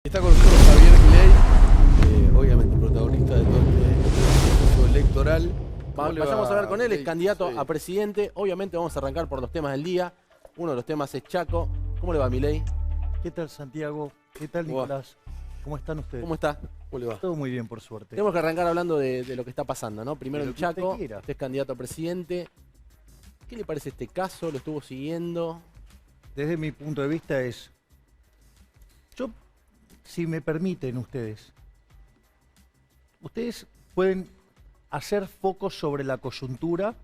Está con nosotros Javier Milei, obviamente protagonista de todo este proceso electoral. ¿Cómo le Vayamos va, a ver con él, es Milei? candidato Sí. a presidente. Obviamente vamos a arrancar por los temas del día. Uno de los temas es Chaco. ¿Cómo le va, Milei? ¿Qué tal, Santiago? ¿Qué tal, ¿Cómo va? Nicolás? ¿Cómo están ustedes? ¿Cómo está? ¿Cómo le va? Todo muy bien, por suerte. Tenemos que arrancar hablando de lo que está pasando, ¿no? Primero De en lo que usted Chaco. quiera. Usted es candidato a presidente. ¿Qué le parece este caso? ¿Lo estuvo siguiendo? Desde mi punto de vista yo, si me permiten ustedes pueden hacer foco sobre la coyuntura,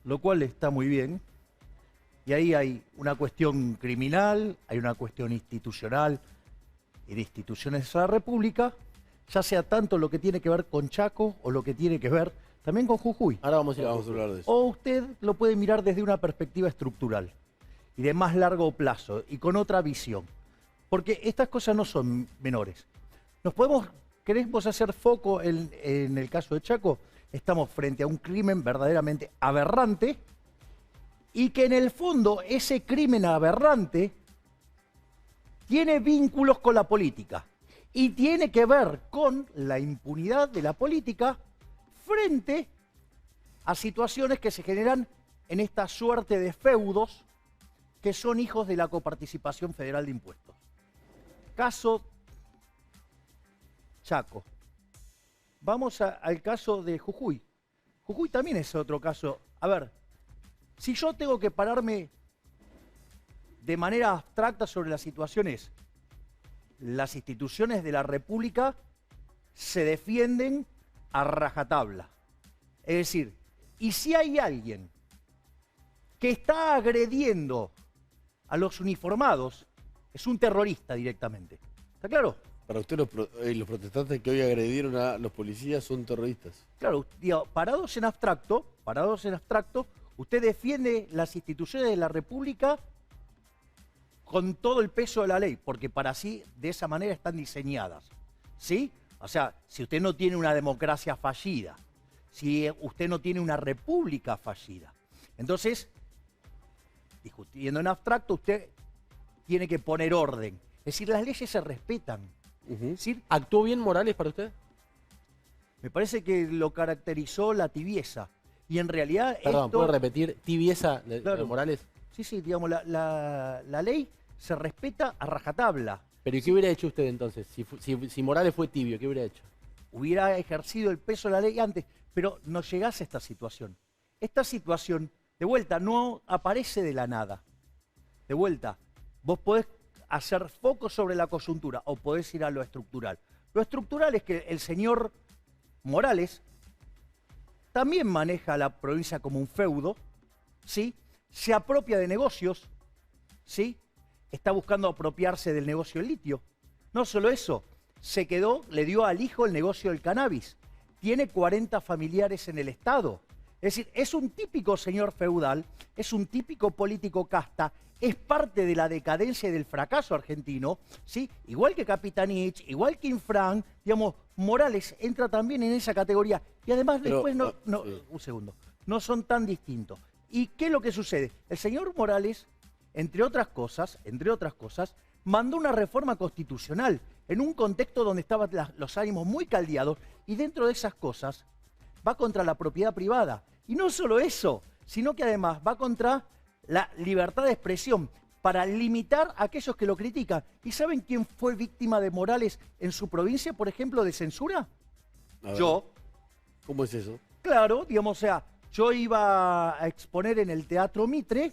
lo cual está muy bien. Y ahí hay una cuestión criminal, hay una cuestión institucional y de instituciones de la República, ya sea tanto lo que tiene que ver con Chaco o lo que tiene que ver también con Jujuy. Ahora vamos a ir a Vamos a Jujuy. hablar de eso. O usted lo puede mirar desde una perspectiva estructural y de más largo plazo y con otra visión. Porque estas cosas no son menores. Queremos hacer foco en el caso de Chaco. Estamos frente a un crimen verdaderamente aberrante y que en el fondo ese crimen aberrante tiene vínculos con la política y tiene que ver con la impunidad de la política frente a situaciones que se generan en esta suerte de feudos que son hijos de la coparticipación federal de impuestos. Caso Chaco. Vamos al caso de Jujuy. Jujuy también es otro caso. A ver, si yo tengo que pararme de manera abstracta sobre las situaciones, las instituciones de la República se defienden a rajatabla. Es decir, y si hay alguien que está agrediendo a los uniformados, es un terrorista directamente. ¿Está claro? Para usted los protestantes que hoy agredieron a los policías son terroristas. Claro, digo, parados en abstracto, usted defiende las instituciones de la República con todo el peso de la ley, porque para sí, de esa manera están diseñadas. ¿Sí? O sea, si usted no tiene una democracia fallida, si usted no tiene una república fallida, entonces, discutiendo en abstracto, usted tiene que poner orden. Es decir, las leyes se respetan. Es decir, ¿Actuó bien Morales para usted? me parece que lo caracterizó la tibieza. Y en realidad Perdón, esto... ¿puede repetir tibieza de Claro. Morales? Sí, digamos, la ley se respeta a rajatabla. ¿Pero y qué hubiera hecho usted entonces? Si Morales fue tibio, ¿qué hubiera hecho? Hubiera ejercido el peso de la ley antes, pero no llegase a esta situación. Esta situación, de vuelta, no aparece de la nada. De vuelta, vos podés hacer foco sobre la coyuntura o podés ir a lo estructural. Lo estructural es que el señor Morales también maneja la provincia como un feudo, ¿sí? Se apropia de negocios, ¿sí? Está buscando apropiarse del negocio del litio. No solo eso, le dio al hijo el negocio del cannabis. Tiene 40 familiares en el Estado. Es decir, es un típico señor feudal, es un típico político casta, es parte de la decadencia y del fracaso argentino, ¿sí? Igual que Capitanich, igual que Infran, digamos, Morales entra también en esa categoría. Y además Pero, después sí. un segundo, no son tan distintos. ¿Y qué es lo que sucede? El señor Morales, entre otras cosas, mandó una reforma constitucional en un contexto donde estaban los ánimos muy caldeados y dentro de esas cosas va contra la propiedad privada. Y no solo eso, sino que además va contra la libertad de expresión para limitar a aquellos que lo critican. ¿Y saben quién fue víctima de Morales en su provincia, por ejemplo, de censura? A ver, Yo. ¿Cómo es eso? Claro, digamos, o sea, yo iba a exponer en el Teatro Mitre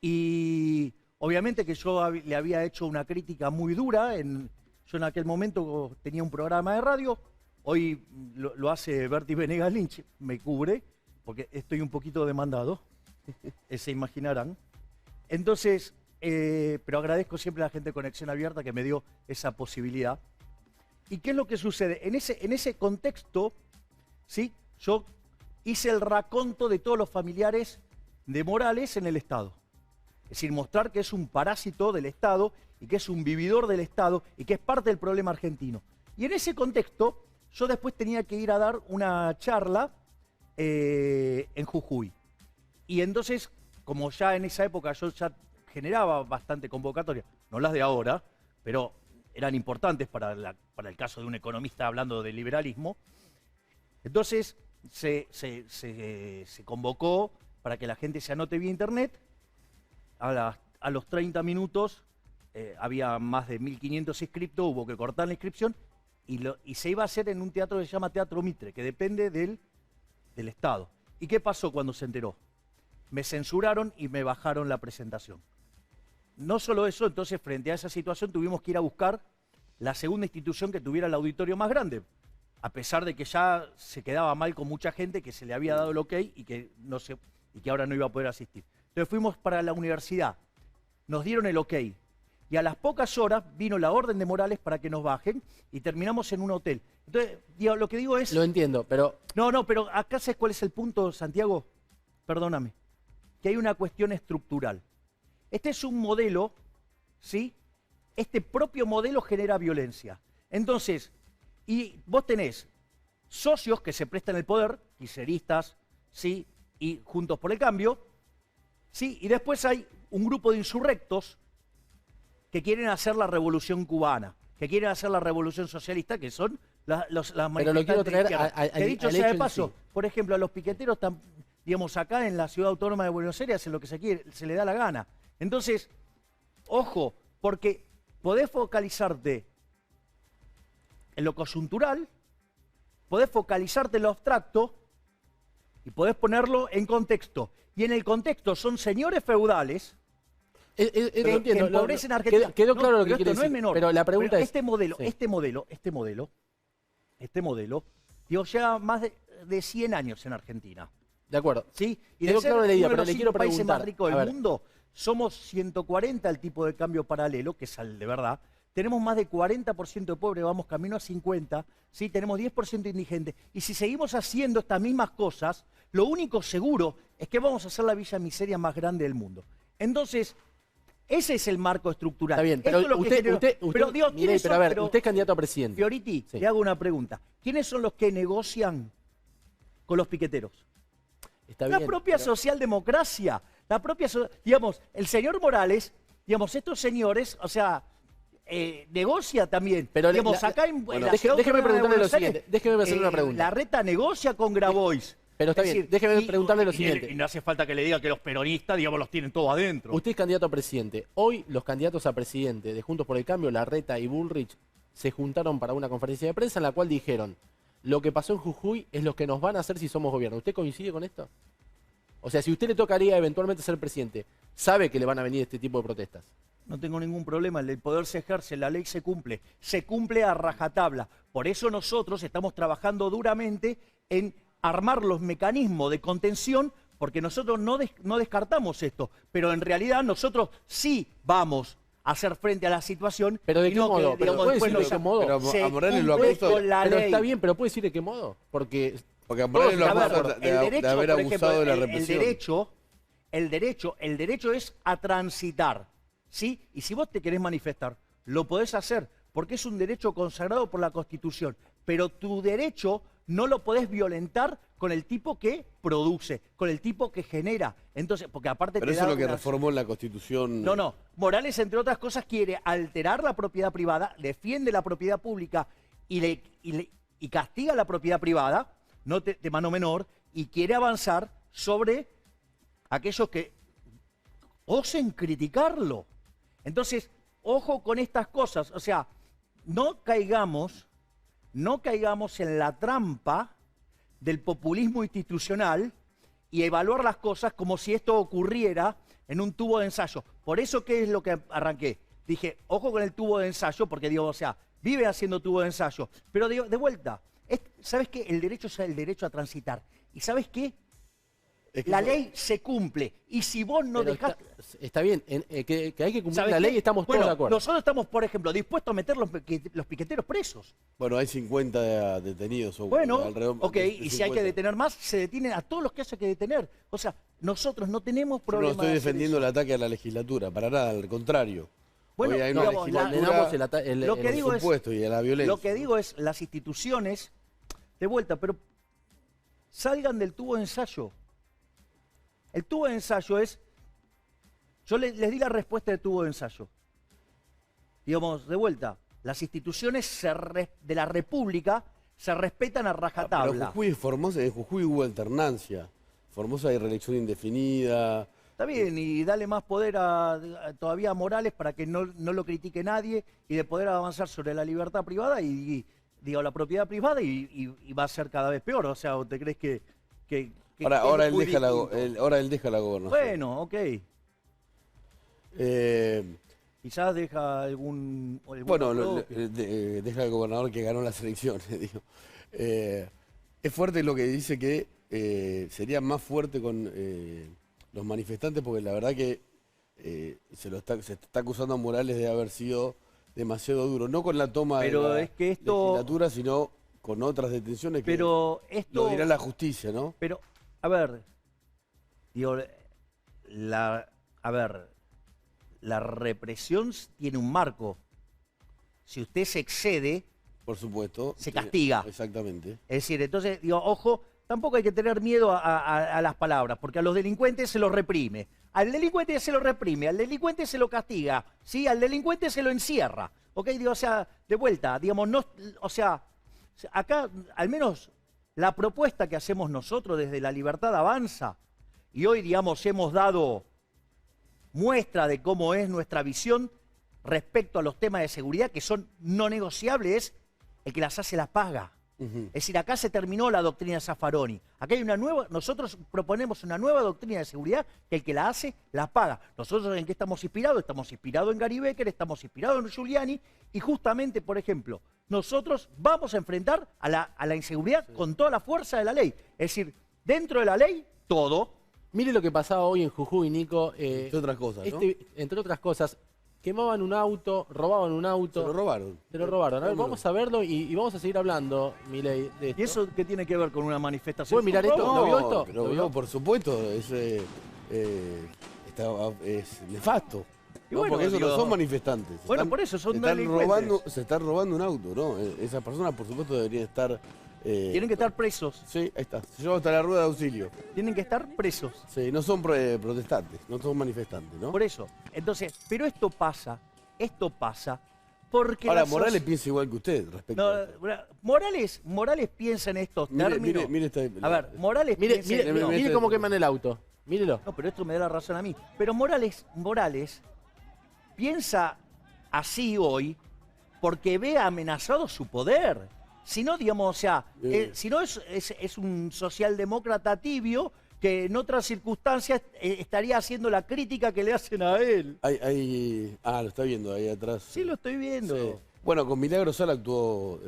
y obviamente que yo le había hecho una crítica muy dura. Yo en aquel momento tenía un programa de radio, hoy lo hace Berti Venegas Lynch, me cubre, porque estoy un poquito demandado, se imaginarán. Entonces, pero agradezco siempre a la gente de Conexión Abierta que me dio esa posibilidad. ¿Y qué es lo que sucede? En ese contexto, ¿sí? Yo hice el raconto de todos los familiares de Morales en el Estado. Es decir, mostrar que es un parásito del Estado y que es un vividor del Estado y que es parte del problema argentino. Y en ese contexto, yo después tenía que ir a dar una charla en Jujuy. Y entonces, como ya en esa época yo ya generaba bastante convocatoria, no las de ahora, pero eran importantes para el caso de un economista hablando de liberalismo. Entonces se convocó para que la gente se anote vía internet. A los 30 minutos había más de 1.500 inscriptos, hubo que cortar la inscripción y se iba a hacer en un teatro que se llama Teatro Mitre, que depende del Estado. ¿Y qué pasó cuando se enteró? Me censuraron y me bajaron la presentación. No solo eso, entonces frente a esa situación tuvimos que ir a buscar la segunda institución que tuviera el auditorio más grande, a pesar de que ya se quedaba mal con mucha gente que se le había dado el ok y que ahora no iba a poder asistir. Entonces fuimos para la universidad, nos dieron el ok y a las pocas horas vino la orden de Morales para que nos bajen y terminamos en un hotel. Entonces, lo que digo es... Lo entiendo, pero... No, pero acá ¿sabes cuál es el punto, Santiago? Perdóname. Que hay una cuestión estructural. Este es un modelo, ¿sí? Este propio modelo genera violencia. Entonces, y vos tenés socios que se prestan el poder, kirchneristas, ¿sí? Y Juntos por el Cambio, ¿sí? Y después hay un grupo de insurrectos que quieren hacer la revolución cubana, que quieren hacer la revolución socialista, que son las manifestantes. Pero lo quiero traer que dicho sea de paso, por ejemplo, a los piqueteros, digamos, acá en la Ciudad Autónoma de Buenos Aires hacen lo que se le da la gana. Entonces, ojo, porque podés focalizarte en lo coyuntural, podés focalizarte en lo abstracto y podés ponerlo en contexto. Y en el contexto son señores feudales que empobrecen a Argentina. Quedó claro lo que pero quiere esto no decir, es menor. pero la pregunta Pero es... este modelo, digo, lleva más de 100 años en Argentina. De acuerdo. ¿Sí? Y Quedó de ser claro la idea, uno de pero los le quiero 5 países preguntar. más ricos A del ver. mundo, somos 140 el tipo de cambio paralelo, que es el de verdad. Tenemos más de 40% de pobres, vamos camino a 50, ¿sí? Tenemos 10% de indigentes. Y si seguimos haciendo estas mismas cosas, lo único seguro es que vamos a hacer la villa miseria más grande del mundo. Entonces, ese es el marco estructural. Está bien, pero Esto es lo que generó- pero, digo, Milei, ¿quiénes pero a son? ver, Pero, usted es candidato a presidente. Fioriti, Sí. le hago una pregunta. ¿Quiénes son los que negocian con los piqueteros? Está La bien, propia pero- socialdemocracia, digamos, el señor Morales, digamos, estos señores, o sea, negocia también. Pero digamos, la- acá en bueno, la déjeme ciudad autónoma de preguntarle lo Buenos Aires, siguiente, déjeme hacerle una pregunta. La reta negocia con Grabois. Pero está Es bien, decir, déjeme preguntarle lo siguiente. Y no hace falta que le diga que los peronistas, digamos, los tienen todos adentro. Usted es candidato a presidente. Hoy los candidatos a presidente de Juntos por el Cambio, Larreta y Bullrich, se juntaron para una conferencia de prensa en la cual dijeron: lo que pasó en Jujuy es lo que nos van a hacer si somos gobierno. ¿Usted coincide con esto? O sea, si usted le tocaría eventualmente ser presidente, ¿sabe que le van a venir este tipo de protestas? No tengo ningún problema, el poder se ejerce, la ley se cumple a rajatabla. Por eso nosotros estamos trabajando duramente en armar los mecanismos de contención, porque nosotros no descartamos esto, pero en realidad nosotros sí vamos a hacer frente a la situación. ¿Pero de y qué no modo? que, ¿Pero digamos, puede después decir de qué modo? Pero se a Morales lo cumple acusa- con la Pero ley. está bien, pero puede decir de qué modo. Porque Porque a Morales lo A ver, acusa de haber por abusado ejemplo, de la el represión. el derecho es a transitar, ¿sí? Y si vos te querés manifestar, lo podés hacer, porque es un derecho consagrado por la Constitución. Pero tu derecho no lo podés violentar con el tipo que produce, con el tipo que genera. Entonces, porque aparte Pero te eso da es lo que una- reformó en la Constitución. No. Morales, entre otras cosas, quiere alterar la propiedad privada, defiende la propiedad pública y castiga la propiedad privada, no de mano menor, y quiere avanzar sobre aquellos que osen criticarlo. Entonces, ojo con estas cosas. O sea, no caigamos en la trampa del populismo institucional y evaluar las cosas como si esto ocurriera en un tubo de ensayo. Por eso, ¿qué es lo que arranqué? Dije, ojo con el tubo de ensayo, porque digo, o sea, vive haciendo tubo de ensayo. Pero digo, de vuelta, ¿sabes qué? El derecho es el derecho a transitar. ¿Y sabes qué? Es que La eso- ley se cumple. Y si vos no pero dejás... está bien, que hay que cumplir ¿sabes la qué? ley, estamos Bueno, todos de acuerdo. nosotros estamos, por ejemplo, dispuestos a meter los piqueteros presos. Bueno, hay 50 detenidos. O Bueno, alrededor ok, de y si hay que 50. detener más, se detienen a todos los que haya que detener. O sea, nosotros no tenemos Yo no problema estoy de hacer defendiendo eso. el ataque a la legislatura, para nada, al contrario. Bueno, Hoy hay una digamos, Le legislatura, damos lo que por digo es- supuesto, y a la violencia. Lo que digo es, las instituciones, de vuelta, pero salgan del tubo de ensayo. El tubo de ensayo es, yo les di la respuesta del tubo de ensayo. digamos, de vuelta, las instituciones de la República se respetan a Pero rajatabla. Jujuy es Formosa, en Jujuy hubo alternancia. Formosa hay reelección indefinida. Está bien, y dale más poder todavía a Morales para que no lo critique nadie y de poder avanzar sobre la libertad privada y digo, la propiedad privada y va a ser cada vez peor. O sea, ¿o te crees que Ahora es él muy deja distinto? ahora él deja la gobernación. Bueno, ok. Quizás deja algún Bueno, propio. deja al gobernador que ganó las elecciones, digo. Es fuerte lo que dice que sería más fuerte con los manifestantes, porque la verdad que se está acusando a Morales de haber sido demasiado duro, no con la toma Pero de la es que esto- legislatura, sino con otras detenciones que Pero esto... lo dirá la justicia, ¿no? Pero, a ver, digo, a ver, la represión tiene un marco. Si usted se excede, Por supuesto. se castiga. Exactamente. Es decir, entonces, digo, ojo, tampoco hay que tener miedo a las palabras, porque a los delincuentes se los reprime. Al delincuente se lo reprime, al delincuente se lo castiga, ¿sí? Al delincuente se lo encierra. ¿Ok? Digo, o sea, de vuelta, digamos, no, o sea, acá, al menos, la propuesta que hacemos nosotros desde La Libertad Avanza, y hoy, digamos, hemos dado muestra de cómo es nuestra visión respecto a los temas de seguridad, que son no negociables, es el que las hace las paga. Ujú. Es decir, acá se terminó la doctrina Zaffaroni. Acá hay una nueva, nosotros proponemos una nueva doctrina de seguridad que el que la hace, la paga. Nosotros ¿en qué estamos inspirados? Estamos inspirados en Gary Becker, estamos inspirados en Giuliani y justamente, por ejemplo, nosotros vamos a enfrentar a la inseguridad con toda la fuerza de la ley. Es decir, dentro de la ley, todo. Mire lo que pasaba hoy en Jujuy, Nico. Entre otras cosas, ¿no? Entre otras cosas, quemaban un auto, robaban un auto. Se lo robaron. Se lo robaron. A ver, ¿Cómo no? vamos a verlo y vamos a seguir hablando, Milei, de esto. ¿Y eso qué tiene que ver con una manifestación? ¿Puede mirar esto? No, ¿Lo vio esto? Pero ¿Lo vio? no, por supuesto, es nefasto. Y ¿no? bueno, Porque esos digo- no son manifestantes. Bueno, por eso son se están delincuentes. se están robando un auto, ¿no? Esas personas, por supuesto, deberían estar. Tienen que estar presos. Sí, ahí está. Se lleva hasta la rueda de auxilio. Tienen que estar presos. Sí, no son protestantes, no son manifestantes, ¿no? Por eso. Entonces, pero esto pasa porque Ahora, la Morales soci- piensa igual que usted respecto No, a esto. Morales piensa en estos Mire, términos. mire esta- A ver, Morales Mire, piensa mire, no, mire cómo queman el auto. Mírelo. no, pero esto me da la razón a mí. Pero Morales piensa así hoy porque ve amenazado su poder. Si no, digamos, o sea, si no es un socialdemócrata tibio que en otras circunstancias estaría haciendo la crítica que le hacen a él. Lo está viendo ahí atrás. Sí, lo estoy viendo. Sí. Bueno, con Milagro Sala actuó,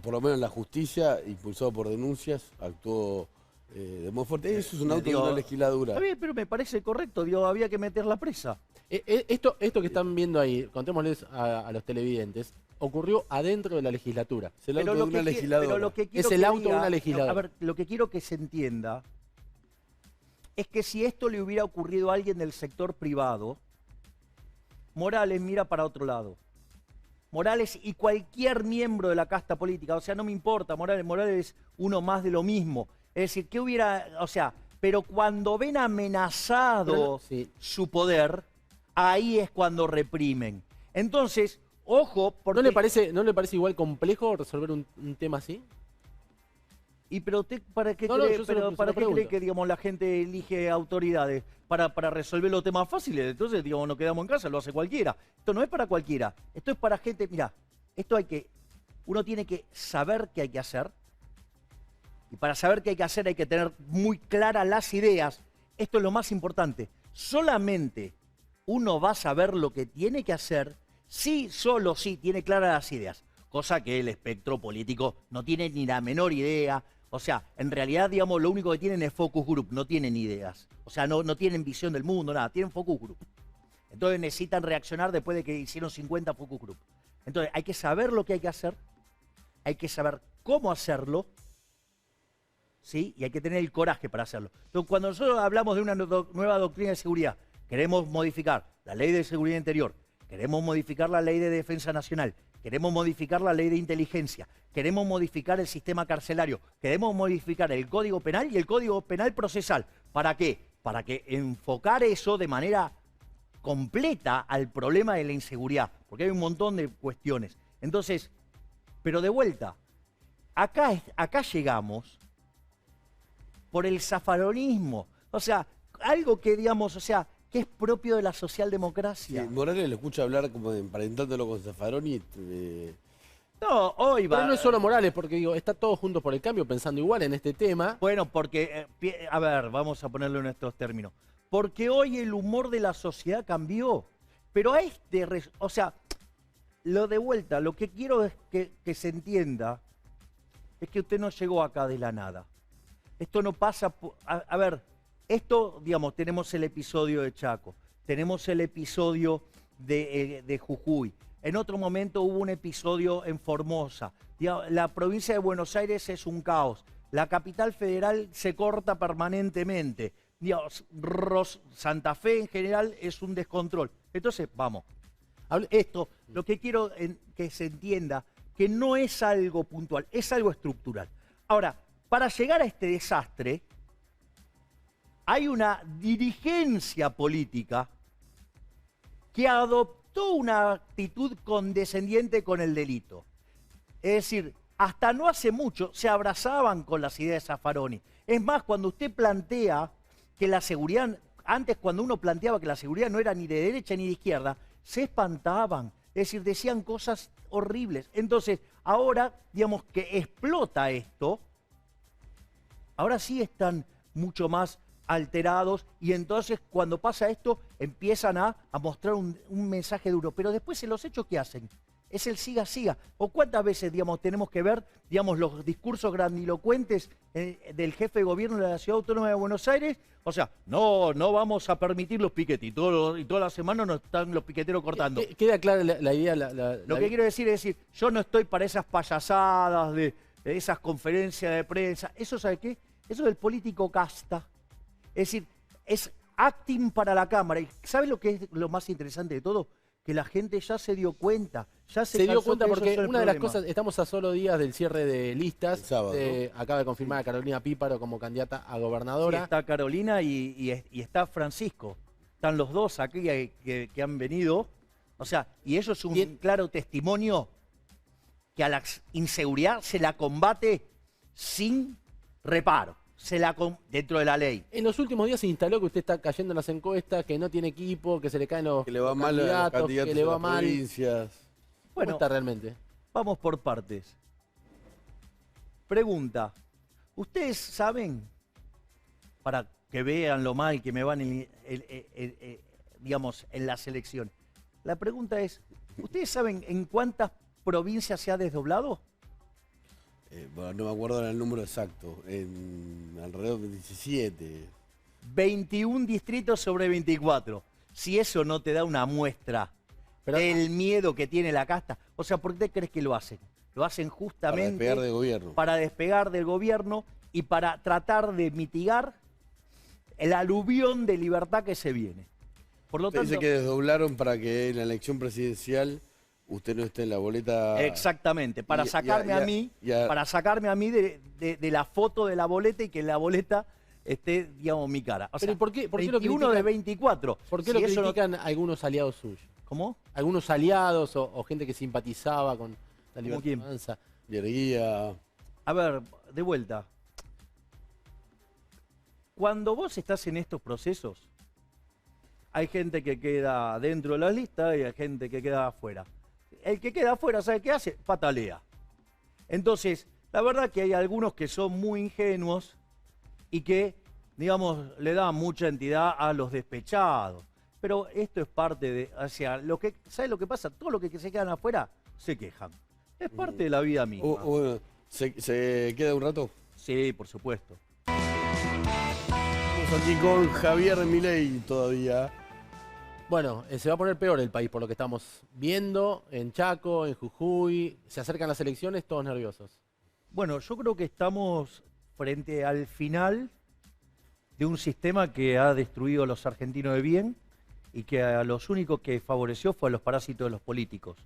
por lo menos en la justicia, impulsado por denuncias, actuó de modo fuerte. Eso es un auto de Digo, una legislatura. Está bien, pero me parece correcto, digo, había que meterla presa. Esto que están viendo ahí, contémosles a los televidentes, ocurrió adentro de la legislatura. Es el auto de una legisladora. pero lo que quiero Es el que auto de diga- una legisladora. A ver, lo que quiero que se entienda es que si esto le hubiera ocurrido a alguien del sector privado, Morales mira para otro lado. Morales y cualquier miembro de la casta política, o sea, no me importa, Morales es uno más de lo mismo. Es decir, que hubiera, o sea, pero cuando ven amenazado Pero no, sí. su poder, ahí es cuando reprimen. Entonces, ojo, porque... ¿No le parece igual complejo resolver un tema así? ¿Y pero usted para qué No, no, cree, yo se pero lo para qué pregunto. cree que digamos la gente elige autoridades? Para resolver los temas fáciles. Entonces, digamos, nos quedamos en casa, lo hace cualquiera. Esto no es para cualquiera. Esto es para gente, mira, uno tiene que saber qué hay que hacer. Y para saber qué hay que hacer hay que tener muy claras las ideas. Esto es lo más importante. Solamente uno va a saber lo que tiene que hacer solo si tiene claras las ideas. Cosa que el espectro político no tiene ni la menor idea. O sea, en realidad, digamos, lo único que tienen es focus group, no tienen ideas. O sea, no tienen visión del mundo, nada, tienen focus group. Entonces necesitan reaccionar después de que hicieron 50 focus group. Entonces hay que saber lo que hay que hacer, hay que saber cómo hacerlo, ¿sí? Y hay que tener el coraje para hacerlo. Entonces, cuando nosotros hablamos de una nueva doctrina de seguridad, queremos modificar la ley de seguridad interior, queremos modificar la ley de defensa nacional, queremos modificar la ley de inteligencia, queremos modificar el sistema carcelario, queremos modificar el Código Penal y el Código Penal procesal. ¿Para qué? Para que enfocar eso de manera completa al problema de la inseguridad, porque hay un montón de cuestiones. Entonces, pero de vuelta, acá llegamos por el zafaronismo, o sea, algo que digamos, o sea, que es propio de la socialdemocracia. Sí, Morales lo escucha hablar como emparentándolo con Zaffaroni. No, hoy va. Pero no es solo Morales, porque digo, está todos juntos por el cambio pensando igual en este tema. Bueno, porque, a ver, vamos a ponerlo en estos términos. Porque hoy el humor de la sociedad cambió. Pero a o sea, lo de vuelta, lo que quiero es que se entienda, es que usted no llegó acá de la nada. Esto no pasa, a ver, esto, digamos, tenemos el episodio de Chaco, tenemos el episodio de Jujuy. En otro momento hubo un episodio en Formosa. La provincia de Buenos Aires es un caos. La capital federal se corta permanentemente. Santa Fe en general es un descontrol. Entonces, vamos. Esto, lo que quiero que se entienda, que no es algo puntual, es algo estructural. Ahora, para llegar a este desastre, hay una dirigencia política que adoptó una actitud condescendiente con el delito. Es decir, hasta no hace mucho se abrazaban con las ideas de Zaffaroni. Es más, cuando usted plantea que la seguridad, antes cuando uno planteaba que la seguridad no era ni de derecha ni de izquierda, se espantaban, es decir, decían cosas horribles. Entonces, ahora, digamos que explota esto, ahora sí están mucho más alterados y entonces cuando pasa esto empiezan a mostrar un mensaje duro. Pero después en los hechos, ¿qué hacen? Es el siga, siga. ¿O cuántas veces, digamos, tenemos que ver, digamos, los discursos grandilocuentes del jefe de gobierno de la Ciudad Autónoma de Buenos Aires? O sea, no vamos a permitir los piquetes y toda la semana nos están los piqueteros cortando. Queda clara la idea. Lo que quiero decir es yo no estoy para esas payasadas de esas conferencias de prensa. ¿Eso sabe qué? Eso es el político casta. Es decir, es acting para la Cámara. ¿Y sabe lo que es lo más interesante de todo? Que la gente ya se dio cuenta. Ya se dio cuenta porque una de las cosas, estamos a solo días del cierre de listas. Sábado, ¿no? Acaba de confirmar a Carolina Píparo como candidata a gobernadora. Sí, está Carolina y está Francisco. Están los dos aquí que han venido. O sea, y eso es un claro testimonio que a la inseguridad se la combate sin reparo. Dentro de la ley. En los últimos días se instaló que usted está cayendo en las encuestas, que no tiene equipo, que se le caen los que le va mal a los candidatos que le va de las mal. provincias. ¿Cómo Bueno, está realmente? vamos por partes. Pregunta. ¿Ustedes saben, para que vean lo mal que me van digamos, en la selección? La pregunta es, ¿ustedes saben en cuántas provincias se ha desdoblado? Bueno, no me acuerdo ahora el número exacto, en alrededor de 17. 21 distritos sobre 24. Si eso no te da una muestra del miedo que tiene la casta. O sea, ¿por qué crees que lo hacen? Lo hacen justamente para despegar del gobierno. Para despegar del gobierno y para tratar de mitigar el aluvión de libertad que se viene. Por lo tanto, dice que desdoblaron para que en la elección presidencial usted no esté en la boleta. Exactamente, para sacarme a mí de la foto de la boleta y que en la boleta esté, digamos, mi cara. O sea, pero ¿por qué 21 de 24. ¿Por qué lo critican algunos aliados suyos? ¿Cómo? Algunos aliados o gente que simpatizaba con la ¿Cómo Libertad Avanza. Guía. A ver, de vuelta. Cuando vos estás en estos procesos, hay gente que queda dentro de la lista y hay gente que queda afuera. El que queda afuera, ¿sabe qué hace? Patalea. Entonces, la verdad que hay algunos que son muy ingenuos y que, digamos, le dan mucha entidad a los despechados. Pero esto es parte de, o sea, ¿sabe lo que pasa? Todo lo que se quedan afuera se quejan. Es parte de la vida misma. ¿Se queda un rato? Sí, por supuesto. Estamos aquí con Javier Milei todavía. Bueno, se va a poner peor el país por lo que estamos viendo en Chaco, en Jujuy. Se acercan las elecciones, todos nerviosos. Bueno, yo creo que estamos frente al final de un sistema que ha destruido a los argentinos de bien y que a los únicos que favoreció fue a los parásitos de los políticos.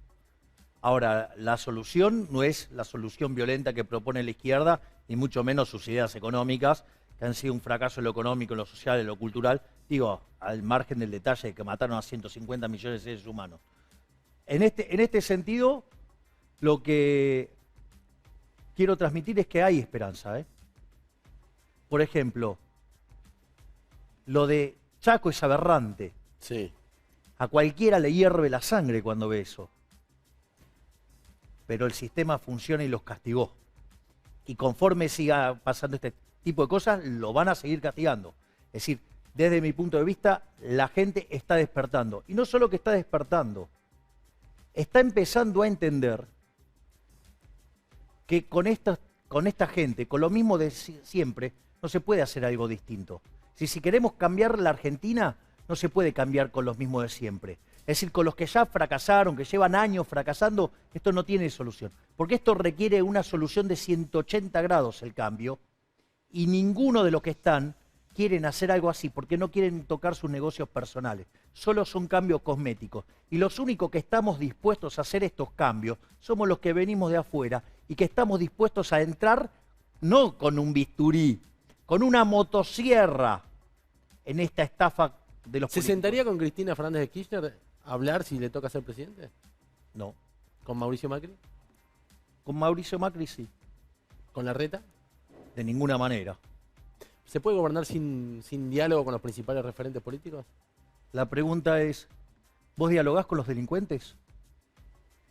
Ahora, la solución no es la solución violenta que propone la izquierda, ni mucho menos sus ideas económicas, que han sido un fracaso en lo económico, en lo social, en lo cultural, Digo, al margen del detalle de que mataron a 150 millones de seres humanos. En este sentido, lo que quiero transmitir es que hay esperanza, ¿eh? Por ejemplo, lo de Chaco es aberrante. Sí. A cualquiera le hierve la sangre cuando ve eso. Pero el sistema funciona y los castigó. Y conforme siga pasando este tipo de cosas, lo van a seguir castigando. Es decir, desde mi punto de vista, la gente está despertando. Y no solo que está despertando, está empezando a entender que con esta gente, con lo mismo de siempre, no se puede hacer algo distinto. Si queremos cambiar la Argentina, no se puede cambiar con los mismos de siempre. Es decir, con los que ya fracasaron, que llevan años fracasando, esto no tiene solución. Porque esto requiere una solución de 180 grados el cambio, y ninguno de los que están quieren hacer algo así, porque no quieren tocar sus negocios personales. Solo son cambios cosméticos. Y los únicos que estamos dispuestos a hacer estos cambios somos los que venimos de afuera y que estamos dispuestos a entrar, no con un bisturí, con una motosierra en esta estafa de los ¿Se políticos. sentaría con Cristina Fernández de Kirchner a hablar si le toca ser presidente? No. ¿Con Mauricio Macri? Con Mauricio Macri sí. ¿Con Larreta? De ninguna manera. ¿Se puede gobernar sin diálogo con los principales referentes políticos? La pregunta es, ¿vos dialogás con los delincuentes?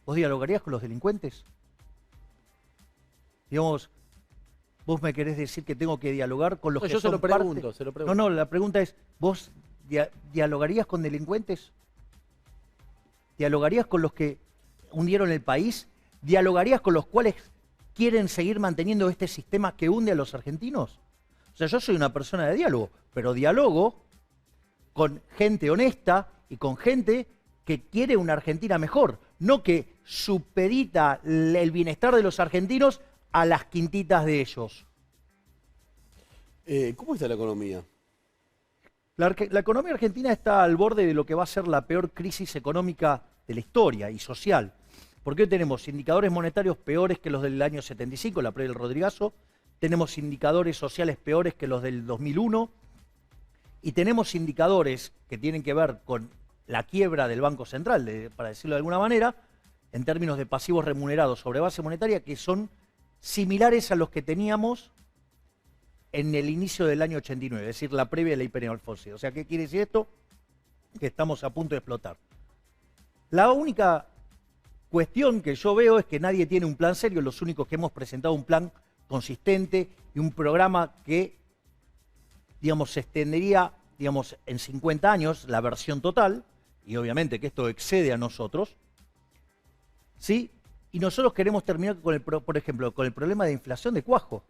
¿Vos dialogarías con los delincuentes? Digamos, ¿vos me querés decir que tengo que dialogar con los No, que yo se son lo pregunto, parte? se lo pregunto. No, la pregunta es, ¿vos dialogarías con delincuentes? ¿Dialogarías con los que hundieron el país? ¿Dialogarías con los cuales quieren seguir manteniendo este sistema que hunde a los argentinos? O sea, yo soy una persona de diálogo, pero dialogo con gente honesta y con gente que quiere una Argentina mejor, no que supedita el bienestar de los argentinos a las quintitas de ellos. ¿Cómo está la economía? La economía argentina está al borde de lo que va a ser la peor crisis económica de la historia y social. Porque hoy tenemos indicadores monetarios peores que los del año 75, la pre del Rodrigazo, tenemos indicadores sociales peores que los del 2001, y tenemos indicadores que tienen que ver con la quiebra del Banco Central, para decirlo de alguna manera, en términos de pasivos remunerados sobre base monetaria, que son similares a los que teníamos en el inicio del año 89, es decir, la previa de la hiperinflación. O sea, ¿qué quiere decir esto? Que estamos a punto de explotar. La única cuestión que yo veo es que nadie tiene un plan serio, los únicos que hemos presentado un plan consistente y un programa que, digamos, se extendería, digamos, en 50 años, la versión total, y obviamente que esto excede a nosotros, ¿sí? Y nosotros queremos terminar, por ejemplo, con el problema de inflación de cuajo.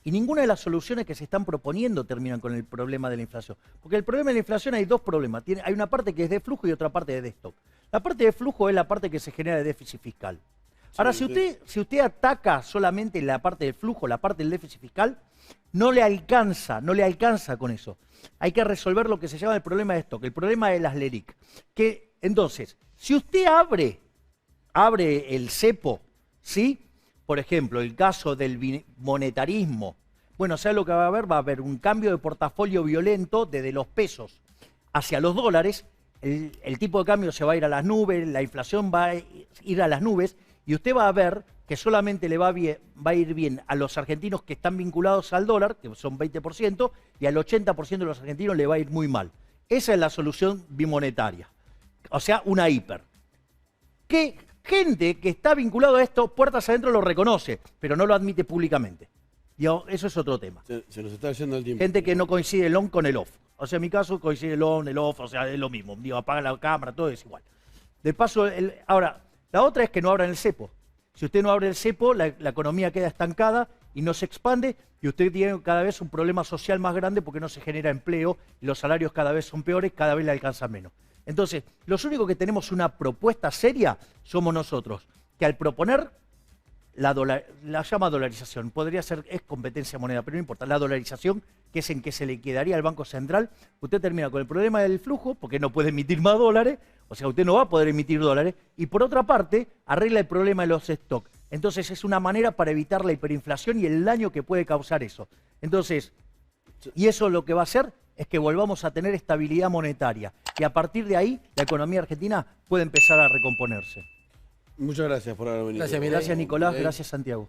Y ninguna de las soluciones que se están proponiendo terminan con el problema de la inflación. Porque el problema de la inflación hay dos problemas. Hay una parte que es de flujo y otra parte de stock. La parte de flujo es la parte que se genera de déficit fiscal. Ahora, si usted ataca solamente la parte del flujo, la parte del déficit fiscal, no le alcanza con eso. Hay que resolver lo que se llama el problema de stock, el problema de las LELIQ. Que, entonces, si usted abre el cepo, ¿sí? Por ejemplo, el caso del monetarismo. Bueno, ¿sabe lo que va a haber? Va a haber un cambio de portafolio violento desde los pesos hacia los dólares. El tipo de cambio se va a ir a las nubes, la inflación va a ir a las nubes, y usted va a ver que solamente le va a ir bien a los argentinos que están vinculados al dólar, que son 20%, y al 80% de los argentinos le va a ir muy mal. Esa es la solución bimonetaria. O sea, una hiper. ¿Qué? Gente que está vinculado a esto, puertas adentro lo reconoce, pero no lo admite públicamente. Y eso es otro tema. Se nos está yendo el tiempo. Gente que no coincide el on con el off. O sea, en mi caso coincide el on, el off, o sea, es lo mismo. Digo, apaga la cámara, todo es igual. De paso, ahora, la otra es que no abran el cepo. Si usted no abre el cepo, la economía queda estancada y no se expande, y usted tiene cada vez un problema social más grande porque no se genera empleo y los salarios cada vez son peores, cada vez le alcanza menos. Entonces, los únicos que tenemos una propuesta seria somos nosotros, que al proponer la llama dolarización, podría ser, es competencia moneda, pero no importa, la dolarización, que es en que se le quedaría al Banco Central, usted termina con el problema del flujo, porque no puede emitir más dólares, o sea, usted no va a poder emitir dólares, y por otra parte, arregla el problema de los stocks. Entonces, es una manera para evitar la hiperinflación y el daño que puede causar eso. Entonces, y eso lo que va a hacer es que volvamos a tener estabilidad monetaria. Y a partir de ahí, la economía argentina puede empezar a recomponerse. Muchas gracias por haber venido. Gracias, Milei. Gracias, Nicolás. Gracias, Santiago.